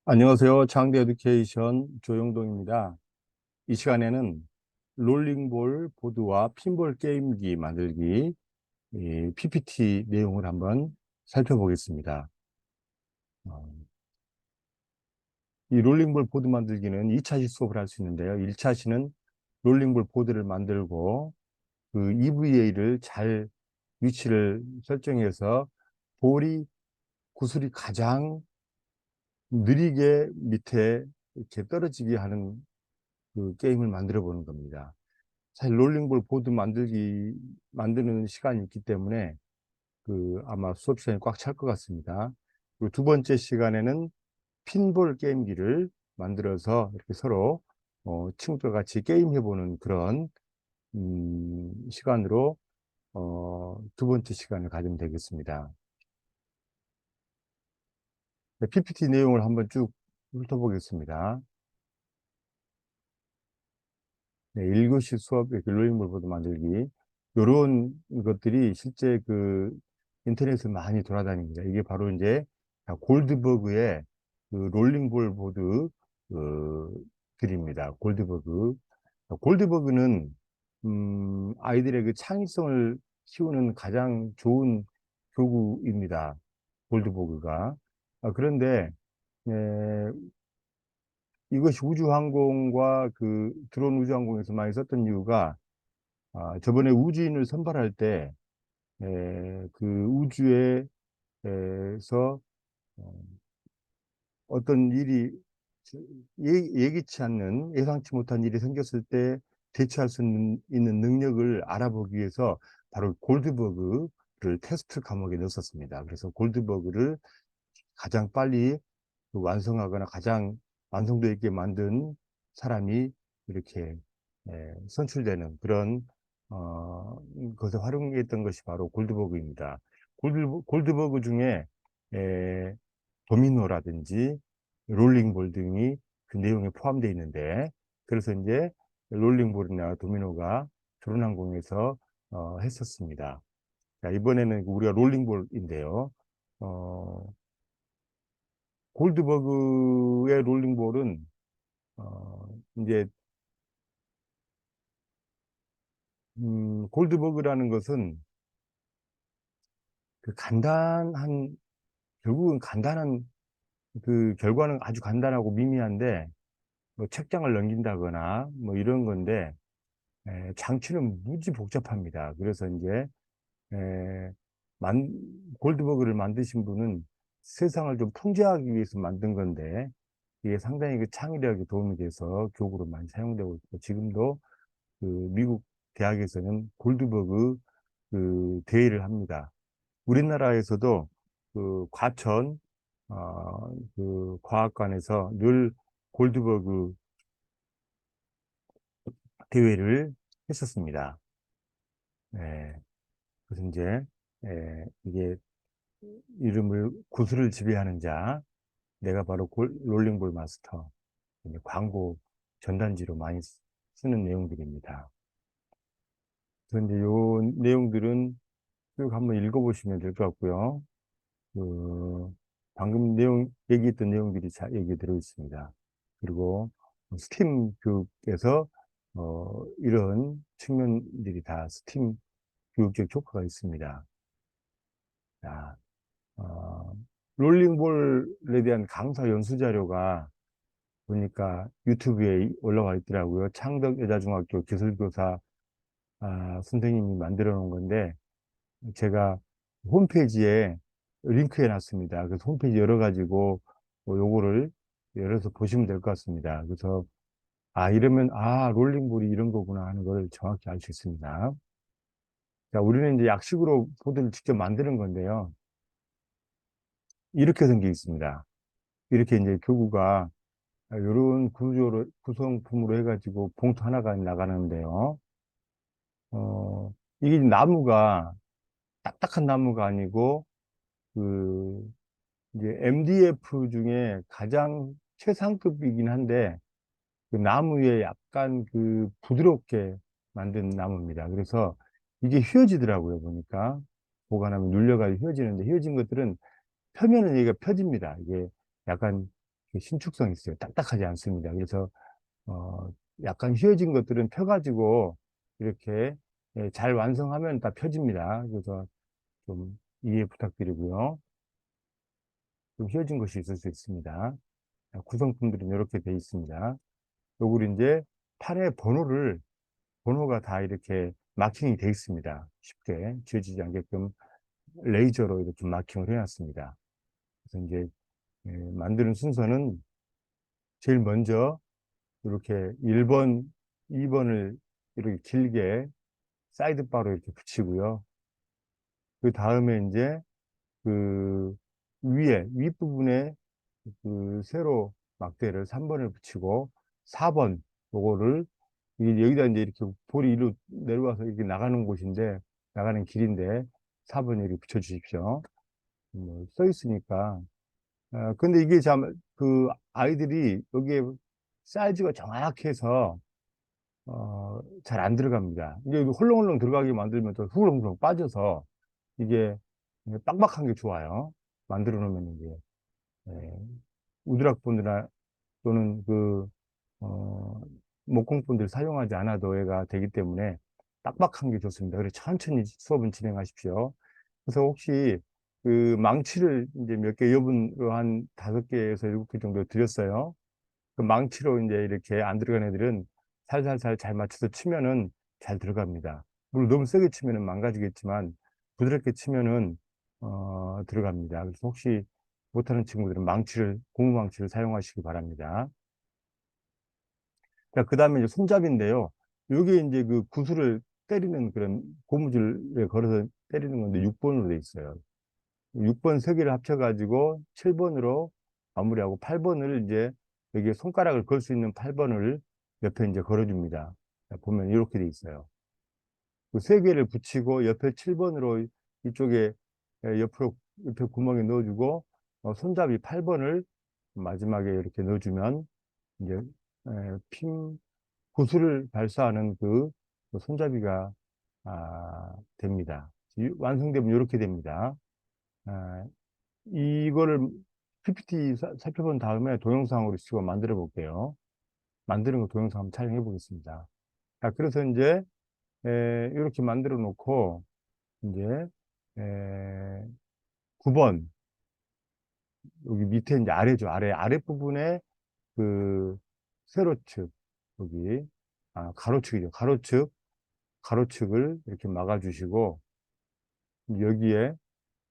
안녕하세요. 창대 에듀케이션 조영동입니다. 이 시간에는 롤링볼 보드와 핀볼 게임기 만들기 PPT 내용을 한번 살펴보겠습니다. 어, 이 롤링볼 보드 만들기는 2차시 수업을 할 수 있는데요. 1차시는 롤링볼 보드를 만들고 그 EVA를 잘 위치를 설정해서 볼이 구슬이 가장 느리게 밑에 이렇게 떨어지게 하는 그 게임을 만들어 보는 겁니다. 사실 롤링볼 보드 만드는 시간이 있기 때문에 아마 수업 시간이 꽉 찰 것 같습니다. 그리고 두 번째 시간에는 핀볼 게임기를 만들어서 이렇게 서로 친구들과 같이 게임해보는 그런 시간으로 두 번째 시간을 가지면 되겠습니다. 네, PPT 내용을 한번 쭉 훑어보겠습니다. 네, 1교시 수업, 이렇게 롤링볼 보드 만들기. 요런 것들이 실제 인터넷에 많이 돌아다닙니다. 이게 바로 이제 골드버그의 롤링볼 보드, 들입니다. 골드버그. 골드버그는, 아이들의 창의성을 키우는 가장 좋은 교구입니다. 골드버그가. 그런데, 에, 이것이 우주항공과 드론 우주항공에서 많이 썼던 이유가 저번에 우주인을 선발할 때 우주에서 어, 어떤 일이 예기치 않는 예상치 못한 일이 생겼을 때 대처할 수 있는 능력을 알아보기 위해서 바로 골드버그를 테스트 과목에 넣었습니다. 그래서 골드버그를 가장 빨리 완성하거나 가장 완성도 있게 만든 사람이 이렇게 선출되는 그런 것을 활용했던 것이 바로 골드버그입니다. 골드버그 중에 에, 도미노라든지 롤링볼 등이 그 내용에 포함되어 있는데, 그래서 이제 롤링볼이나 도미노가 드론항공에서 했었습니다. 자, 이번에는 우리가 롤링볼인데요. 어, 골드버그의 롤링볼은 이제 골드버그라는 것은 그 간단한 결국은 간단한 결과는 아주 간단하고 미미한데 뭐 책장을 넘긴다거나 뭐 이런 건데 장치는 무지 복잡합니다. 그래서 이제 에, 만, 골드버그를 만드신 분은 세상을 좀 풍자하기 위해서 만든 건데 이게 상당히 창의력에 도움이 돼서 교구로 많이 사용되고 있고 지금도 미국 대학에서는 골드버그 대회를 합니다. 우리나라에서도 과천 과학관에서 늘 골드버그 대회를 했었습니다. 예, 그래서 이제 이게 이름을 구슬을 지배하는 자, 내가 바로 롤링볼 마스터, 이제 광고 전단지로 많이 쓰는 내용들입니다. 그런데 요 내용들은 쭉 한번 읽어보시면 될 것 같고요. 그, 방금 얘기했던 내용들이 잘 얘기 들어 있습니다. 그리고 스팀 교육에서, 이런 측면들이 다 스팀 교육적 효과가 있습니다. 자, 어, 롤링볼에 대한 강사 연수 자료가 보니까 유튜브에 올라와 있더라고요. 창덕여자중학교 기술교사, 선생님이 만들어 놓은 건데, 제가 홈페이지에 링크해 놨습니다. 그래서 홈페이지 열어가지고 요거를 열어서 보시면 될 것 같습니다. 그래서 이러면 롤링볼이 이런 거구나 하는 걸 정확히 알 수 있습니다. 자, 우리는 이제 약식으로 보드를 직접 만드는 건데요. 이렇게 생겨 있습니다. 이렇게 이제 교구가 이런 구성품으로 해가지고 봉투 하나가 나가는데요. 어, 이게 나무가 딱딱한 나무가 아니고 그 이제 MDF 중에 가장 최상급이긴 한데 그 나무에 약간 부드럽게 만든 나무입니다. 그래서 이게 휘어지더라고요, 보니까. 보관하면 눌려가지고 휘어지는데 휘어진 것들은 펴면은 얘가 펴집니다. 이게 약간 신축성이 있어요. 딱딱하지 않습니다. 그래서 어, 약간 휘어진 것들은 펴가지고 이렇게 잘 완성하면 다 펴집니다. 그래서 좀 이해 부탁드리고요. 좀 휘어진 것이 있을 수 있습니다. 구성품들은 이렇게 돼 있습니다. 요걸 이제 판의 번호가 다 이렇게 마킹이 돼 있습니다. 쉽게 지워지지 않게끔 레이저로 이렇게 마킹을 해놨습니다. 그래서 이제 만드는 순서는 제일 먼저 이렇게 1번, 2번을 이렇게 길게 사이드바로 이렇게 붙이고요. 그 다음에 이제 그 윗부분에 그 세로 막대를 3번을 붙이고 4번 요거를 이게 여기다 이제 이렇게 볼이 이리로 내려와서 이렇게 나가는 곳인데 나가는 길인데 4번 이렇게 붙여 주십시오. 써 있으니까. 근데 이게 참 그 아이들이 여기에 사이즈가 정확해서 잘 안 들어갑니다. 이게 홀렁홀렁 들어가게 만들면 또 후렁후렁 빠져서 이게 빡빡한 게 좋아요. 만들어 놓으면 이제 예, 우드락본이나 또는 어, 목공본들 사용하지 않아도 얘가 되기 때문에 빡빡한 게 좋습니다. 그래서 천천히 수업은 진행하십시오. 그래서 혹시 그 망치를 이제 몇 개, 여분으로 한 5개에서 7개 정도 드렸어요. 그 망치로 이제 이렇게 안 들어간 애들은 살살살 잘 맞춰서 치면은 잘 들어갑니다. 물론 너무 세게 치면은 망가지겠지만 부드럽게 치면은 들어갑니다. 그래서 혹시 못하는 친구들은 고무망치를 사용하시기 바랍니다. 자, 그 다음에 이제 손잡이인데요. 요게 이제 그 구슬을 때리는 그런 고무줄에 걸어서 때리는 건데 6번으로 돼 있어요. 6번 3개를 합쳐가지고 7번으로 마무리하고 8번을 이제 여기에 손가락을 걸 수 있는 8번을 옆에 이제 걸어줍니다. 보면 이렇게 돼 있어요. 그 3개를 붙이고 옆에 7번으로 이쪽에 옆에 구멍에 넣어주고 손잡이 8번을 마지막에 이렇게 넣어주면 이제 핀 구슬을 발사하는 그 손잡이가 됩니다. 완성되면 이렇게 됩니다. 아, 이거를 PPT 살펴본 다음에 동영상으로 찍어 만들어 볼게요. 만드는 거 동영상 한번 촬영해 보겠습니다. 자, 그래서 이제 이렇게 만들어 놓고 이제 에, 9번 여기 밑에 이제 아래죠. 아랫부분에 그 세로축 여기 가로축이죠. 가로축을 이렇게 막아주시고 여기에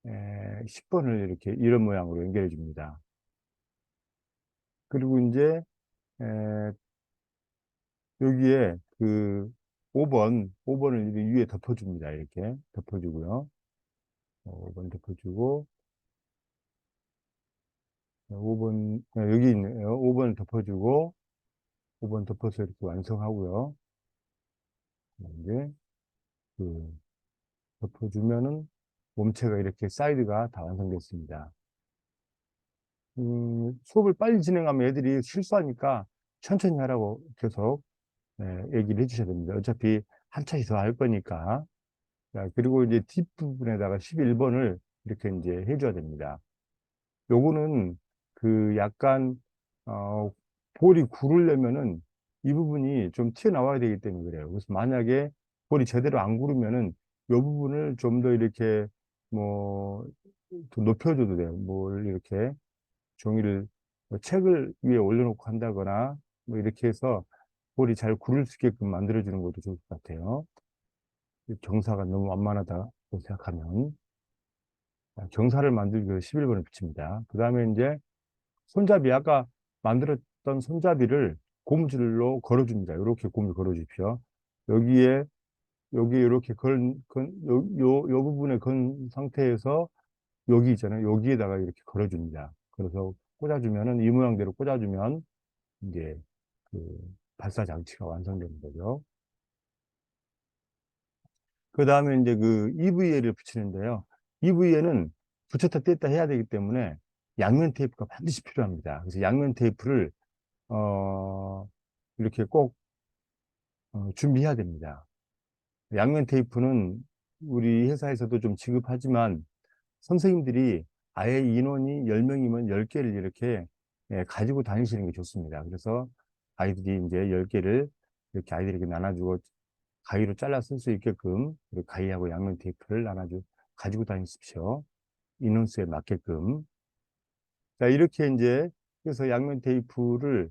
10번을 이렇게 이런 모양으로 연결해 줍니다. 그리고 이제 에, 여기에 그 5번을 위에 덮어줍니다. 이렇게 덮어주고요. 5번 덮어주고 5번 여기 있네요. 5번을 덮어주고 5번 덮어서 이렇게 완성하고요. 이제 그 덮어주면은 몸체가 이렇게 사이드가 다 완성됐습니다. 수업을 빨리 진행하면 애들이 실수하니까 천천히 하라고 계속 얘기를 해주셔야 됩니다. 어차피 한 차씩 더 할 거니까. 자, 그리고 이제 뒷부분에다가 11번을 이렇게 이제 해줘야 됩니다. 요거는 그 약간, 어, 볼이 구르려면은 이 부분이 좀 튀어나와야 되기 때문에 그래요. 그래서 만약에 볼이 제대로 안 구르면은 요 부분을 좀 더 이렇게 뭐, 더 높여줘도 돼요. 뭘 이렇게 종이를, 뭐 책을 위에 올려놓고 한다거나 뭐 이렇게 해서 볼이 잘 구를 수 있게끔 만들어주는 것도 좋을 것 같아요. 경사가 너무 완만하다고 생각하면 경사를 만들기 위해서 11번을 붙입니다. 그 다음에 이제 손잡이 아까 만들었던 손잡이를 고무줄로 걸어줍니다. 이렇게 고무줄 걸어주십시오. 여기에 여기 이렇게 요 부분에 건 상태에서 여기 있잖아요. 여기에다가 이렇게 걸어줍니다. 그래서 꽂아주면은 이 모양대로 꽂아주면 이제 그 발사 장치가 완성되는 거죠. 그 다음에 이제 그 EVA를 붙이는데요. EVA는 붙였다 뗐다 해야 되기 때문에 양면 테이프가 반드시 필요합니다. 그래서 양면 테이프를, 이렇게 꼭 준비해야 됩니다. 양면 테이프는 우리 회사에서도 좀 지급하지만 선생님들이 아예 인원이 10명이면 10개를 이렇게 가지고 다니시는 게 좋습니다. 그래서 아이들이 이제 10개를 이렇게 아이들에게 나눠주고 가위로 잘라 쓸 수 있게끔 그리고 가위하고 양면 테이프를 가지고 다니십시오. 인원수에 맞게끔. 자, 이렇게 이제 그래서 양면 테이프를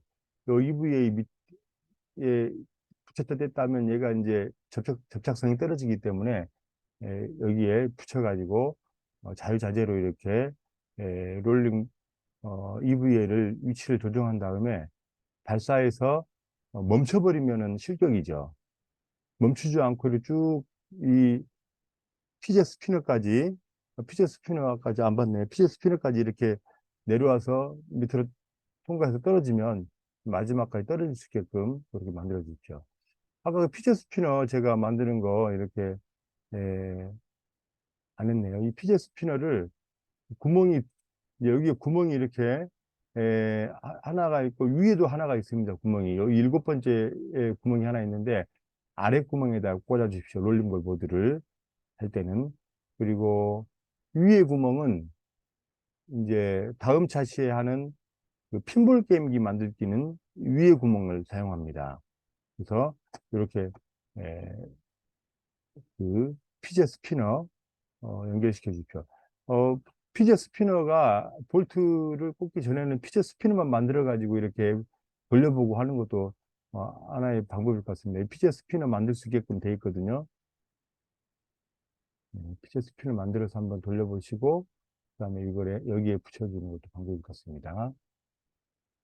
요 EVA 밑에 붙였다 뗐다 하면 얘가 이제 접착성이 떨어지기 때문에 여기에 붙여가지고 자유자재로 이렇게 롤링 EVA를 위치를 조정한 다음에 발사해서 멈춰버리면은 실격이죠. 멈추지 않고 이렇게 쭉이 피제 스피너까지 피제 스피너까지 안 봤네. 피제 스피너까지 이렇게 내려와서 밑으로 통과해서 떨어지면 마지막까지 떨어질 수 있게끔 그렇게 만들어 주십시오. 아까 그 피제 스피너 제가 만드는 거 이렇게 에, 안 했네요. 이 피제 스피너를 구멍이 이제 여기에 구멍이 이렇게 하나가 있고 위에도 하나가 있습니다. 구멍이 여기 7번째 구멍이 하나 있는데 아래 구멍에다 꽂아 주십시오. 롤링볼 보드를 할 때는. 그리고 위에 구멍은 이제 다음 차시에 하는 그 핀볼 게임기 만들기는 위에 구멍을 사용합니다. 그래서 이렇게 에, 그 피제 스피너 연결시켜 주십시오. 어, 피제 스피너가 볼트를 꽂기 전에는 피제 스피너만 만들어 가지고 이렇게 돌려보고 하는 것도 하나의 방법일 것 같습니다. 피제 스피너 만들 수 있게끔 돼 있거든요. 피제 스피너 만들어서 한번 돌려보시고 그다음에 이거를 여기에 붙여주는 것도 방법일 것 같습니다.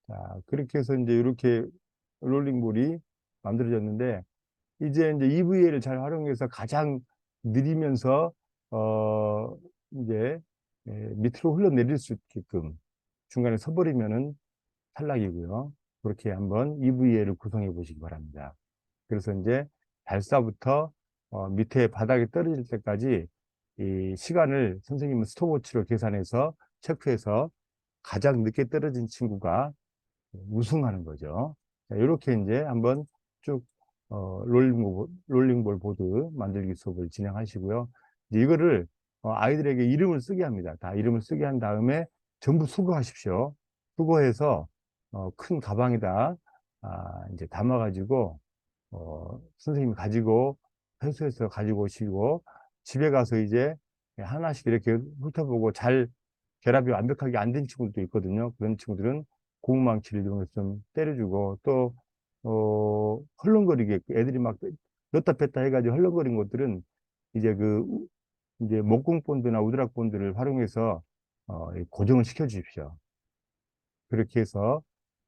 자, 그렇게 해서 이제 이렇게 롤링볼이 만들어졌는데 이제 EVA를 잘 활용해서 가장 느리면서 이제 밑으로 흘러내릴 수 있게끔 중간에 서버리면은 탈락이고요. 그렇게 한번 EVA를 구성해 보시기 바랍니다. 그래서 이제 발사부터 밑에 바닥에 떨어질 때까지 이 시간을 선생님은 스톱워치로 계산해서 체크해서 가장 늦게 떨어진 친구가 우승하는 거죠. 자, 이렇게 이제 한번 쭉 롤링볼 보드 만들기 수업을 진행하시고요. 이제 이거를 아이들에게 이름을 쓰게 합니다. 다 이름을 쓰게 한 다음에 전부 수거하십시오. 수거해서 큰 가방에다 이제 담아가지고 선생님이 가지고 회수해서 가지고 오시고 집에 가서 이제 하나씩 이렇게 훑어보고 잘 결합이 완벽하게 안 된 친구들도 있거든요. 그런 친구들은 고무망치를 이용해서 좀 때려주고 또 헐렁거리게 애들이 막 넣다 뺐다 해가지고 헐렁거린 것들은 이제 이제 목공 본드나 우드락 본드를 활용해서 고정을 시켜 주십시오. 그렇게 해서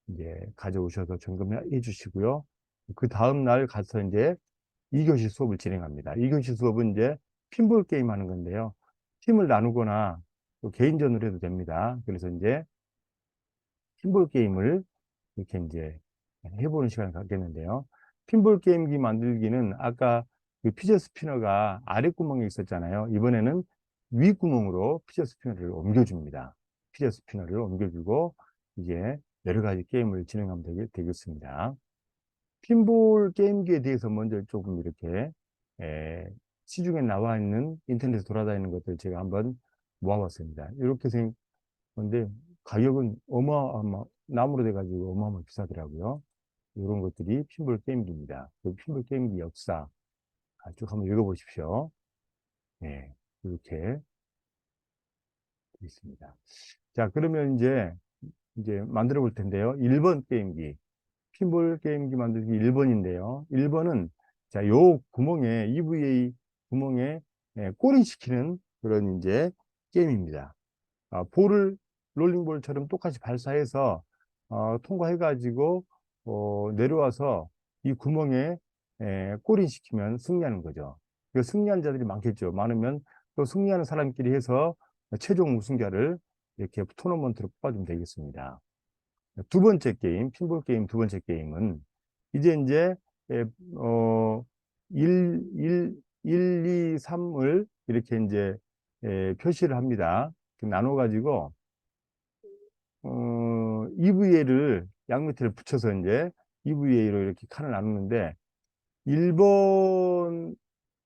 이제 가져오셔서 점검해 주시고요. 그 다음 날 가서 이제 2교시 수업을 진행합니다. 2교시 수업은 이제 핀볼 게임 하는 건데요. 팀을 나누거나 또 개인전으로 해도 됩니다. 그래서 이제 핀볼 게임을 이렇게 이제 해보는 시간을 갖겠는데요. 핀볼 게임기 만들기는 아까 그 피저 스피너가 아래 구멍에 있었잖아요. 이번에는 위 구멍으로 피저 스피너를 옮겨줍니다. 피저 스피너를 옮겨주고 이제 여러 가지 게임을 진행하면 되겠습니다. 핀볼 게임기에 대해서 먼저 조금 이렇게 에, 시중에 나와 있는 인터넷에 돌아다니는 것들 제가 한번 모아봤습니다. 이렇게 생겼는데 가격은 나무로 돼가지고 어마어마 비싸더라고요. 이런 것들이 핀볼 게임기입니다. 그 핀볼 게임기 역사 쭉 한번 읽어보십시오. 네, 이렇게 있습니다. 자, 그러면 이제 만들어 볼 텐데요. 1번 게임기. 핀볼 게임기 만들기 1번인데요. 1번은 자, 요 구멍에 EVA 구멍에 꼬리시키는 그런 이제 게임입니다. 볼을 롤링볼처럼 똑같이 발사해서 통과해가지고 내려와서 이 구멍에 꼬리시키면 승리하는 거죠. 그 승리한 자들이 많겠죠. 많으면 또 승리하는 사람끼리 해서 최종 우승자를 이렇게 토너먼트로 뽑아주면 되겠습니다. 두 번째 게임, 핀볼 게임 두 번째 게임은 이제 에, 어, 1, 2, 3을 이렇게 이제 표시를 합니다. 나눠가지고 EVA를 양밑에 붙여서 이제 EVA로 이렇게 칸을 나누는데 1번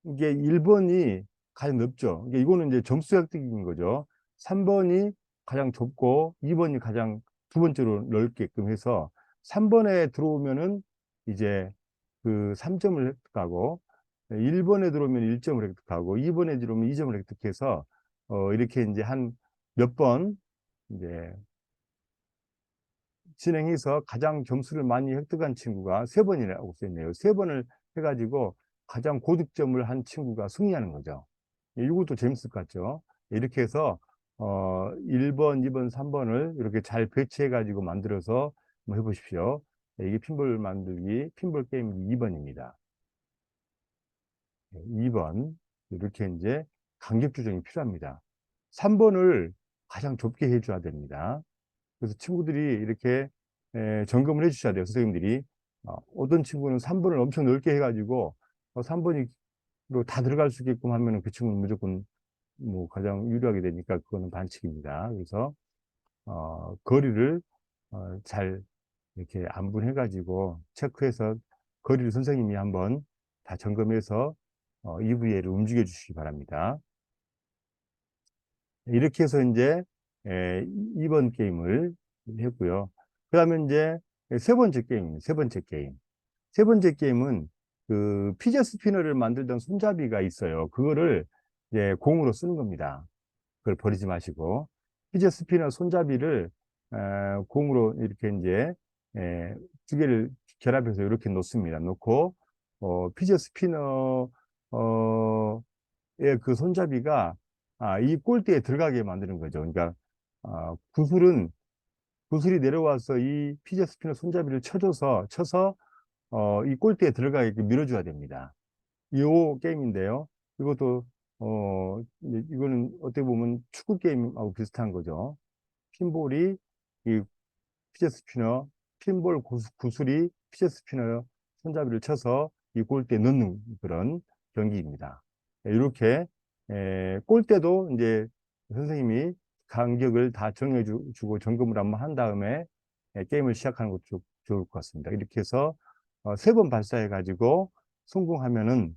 이게 1번이 가장 넓죠. 이게 이거는 이제 점수 획득인 거죠. 3번이 가장 좁고 2번이 가장 두 번째로 넓게끔 해서 3번에 들어오면은 이제 그 3점을 획득하고 1번에 들어오면 1점을 획득하고 2번에 들어오면 2점을 획득해서 이렇게 이제 한 몇 번 이제 진행해서 가장 점수를 많이 획득한 친구가 세 번이라고 써 있네요. 세 번을 해가지고 가장 고득점을 한 친구가 승리하는 거죠. 이것도 재밌을 것 같죠? 이렇게 해서 1번, 2번, 3번을 이렇게 잘 배치해가지고 만들어서 한번 해보십시오. 이게 핀볼 만들기, 핀볼 게임 2번입니다. 2번 이렇게 이제 간격 조정이 필요합니다. 3번을 가장 좁게 해줘야 됩니다. 그래서 친구들이 이렇게 점검을 해주셔야 돼요. 선생님들이. 어떤 친구는 3번을 엄청 넓게 해가지고 3번이 다 들어갈 수 있게끔 하면은 그 친구는 무조건 뭐 가장 유리하게 되니까 그거는 반칙입니다. 그래서 거리를 잘 이렇게 안분해가지고 체크해서 거리를 선생님이 한번 다 점검해서 EVA를 움직여 주시기 바랍니다. 이렇게 해서 이제 2번 게임을 했고요. 그 다음에 이제 세 번째 게임입니다. 세 번째 게임. 세 번째 게임은 그 피저 스피너를 만들던 손잡이가 있어요. 그거를 이제 공으로 쓰는 겁니다. 그걸 버리지 마시고 피저 스피너 손잡이를 공으로 이렇게 이제 에, 두 개를 결합해서 이렇게 놓습니다. 놓고 피저 스피너 그 손잡이가 이 골대에 들어가게 만드는 거죠. 그러니까 구슬은 구슬이 내려와서 이 피저 스피너 손잡이를 쳐서 이 골대에 들어가게 밀어줘야 됩니다. 이 게임인데요. 이것도 이거는 어떻게 보면 축구 게임하고 비슷한 거죠. 핀볼이 이 피제 스피너, 핀볼 구슬이 피제 스피너 손잡이를 쳐서 이 골대에 넣는 그런 경기입니다. 이렇게 골대도 이제 선생님이 간격을 다 정해주고 점검을 한번 한 다음에 게임을 시작하는 것도 좋을 것 같습니다. 이렇게 해서 세 번 발사해 가지고 성공하면은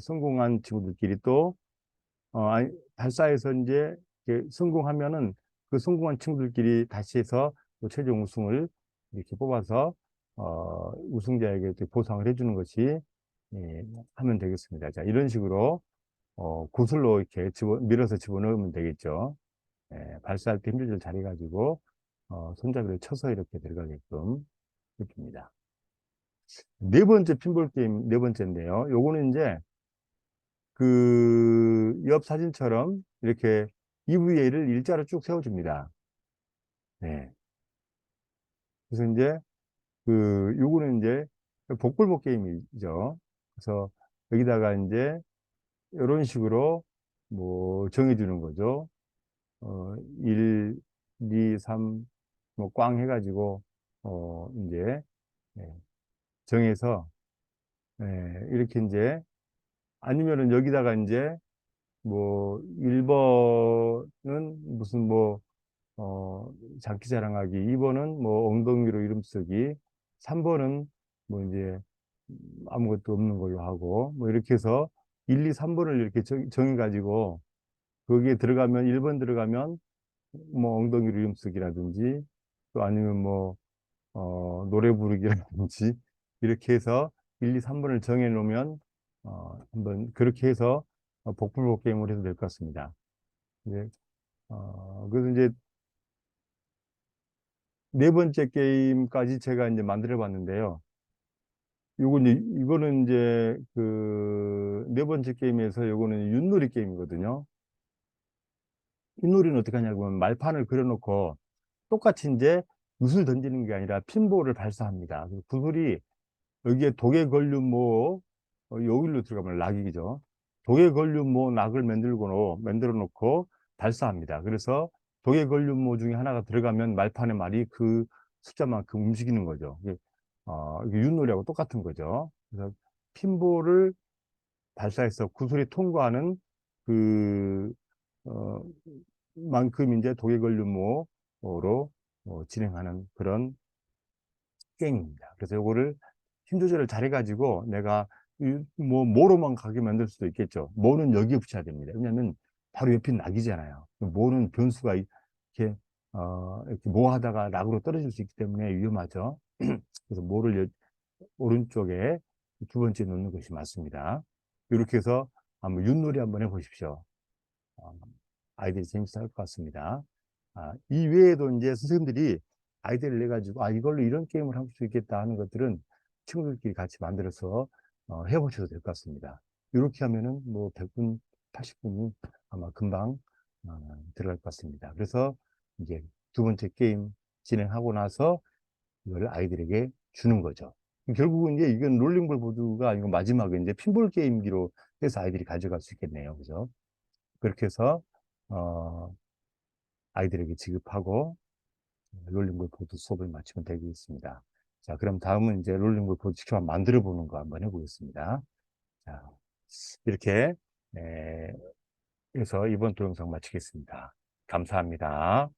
성공한 친구들끼리 또 발사해서 이제 성공하면은 그 성공한 친구들끼리 다시 해서 또 최종 우승을 이렇게 뽑아서 우승자에게 보상을 해주는 것이 하면 되겠습니다. 자, 이런 식으로 구슬로 이렇게 밀어서 집어넣으면 되겠죠. 발사할 때 힘조절 잘해가지고 손잡이를 쳐서 이렇게 들어가게끔 해줍니다. 네 번째 핀볼 게임 네 번째인데요. 요거는 이제 그 옆 사진처럼 이렇게 EVA를 일자로 쭉 세워줍니다. 네. 그래서 이제 요거는 이제 복불복 게임이죠. 그래서 여기다가 이제 이런 식으로 뭐 정해주는 거죠. 1, 2, 3, 뭐 꽝 해가지고, 이제, 예, 정해서, 이렇게 이제, 아니면은 여기다가 이제, 뭐, 1번은 무슨 뭐, 장기 자랑하기, 2번은 뭐 엉덩이로 이름 쓰기, 3번은 뭐 이제 아무것도 없는 걸로 하고, 뭐 이렇게 해서 1, 2, 3번을 이렇게 정해가지고, 거기에 들어가면, 1번 들어가면 뭐 엉덩이로 이름 쓰기라든지, 또 아니면 뭐, 노래 부르기라든지, 이렇게 해서 1, 2, 3번을 정해 놓으면, 한번 그렇게 해서 복불복 게임을 해도 될 것 같습니다. 이제, 그래서 이제 네 번째 게임까지 제가 이제 만들어 봤는데요. 이거는 이제 그 네 번째 게임에서 요거는 윷놀이 게임이거든요. 윷놀이는 어떻게 하냐면 말판을 그려놓고 똑같이 이제 윷을 던지는 게 아니라 핀볼을 발사합니다. 구슬이 여기에 독에 걸린 뭐 여기로 들어가면 낙이죠. 독에 걸린 뭐 낙을 만들어 놓고 발사합니다. 그래서 독에 걸린 뭐 중에 하나가 들어가면 말판의 말이 그 숫자만큼 움직이는 거죠. 이게 윷놀이하고 똑같은 거죠. 그래서 핀볼을 발사해서 구슬이 통과하는 그 어, 만큼 이제 독에 걸린 뭐로 진행하는 그런 게임입니다. 그래서 요거를 힘 조절을 잘해가지고 내가 뭐로만 가게 만들 수도 있겠죠. 뭐는 여기에 붙여야 됩니다. 왜냐하면 바로 옆이 낙이잖아요. 뭐는 변수가 이렇게 이렇게 뭐 하다가 락으로 떨어질 수 있기 때문에 위험하죠. 그래서 모를 오른쪽에 두 번째 놓는 것이 맞습니다. 이렇게 해서 한번 윷놀이 한번 해보십시오. 어, 아이들이 재밌어 할 것 같습니다. 이 외에도 이제 선생님들이 아이디어를 내가지고, 이걸로 이런 게임을 할 수 있겠다 하는 것들은 친구들끼리 같이 만들어서 해보셔도 될 것 같습니다. 이렇게 하면은 뭐 100분, 80분이 아마 금방 들어갈 것 같습니다. 그래서 이제 두 번째 게임 진행하고 나서 이걸 아이들에게 주는 거죠. 결국은 이제 이건 롤링볼 보드가 아니고 마지막에 이제 핀볼 게임기로 해서 아이들이 가져갈 수 있겠네요. 그죠? 그렇게 해서, 어, 아이들에게 지급하고 롤링볼 보드 수업을 마치면 되겠습니다. 자, 그럼 다음은 이제 롤링볼 보드 직접 한번 만들어 보는 거 한번 해보겠습니다. 자, 이렇게, 해서 이번 동영상 마치겠습니다. 감사합니다.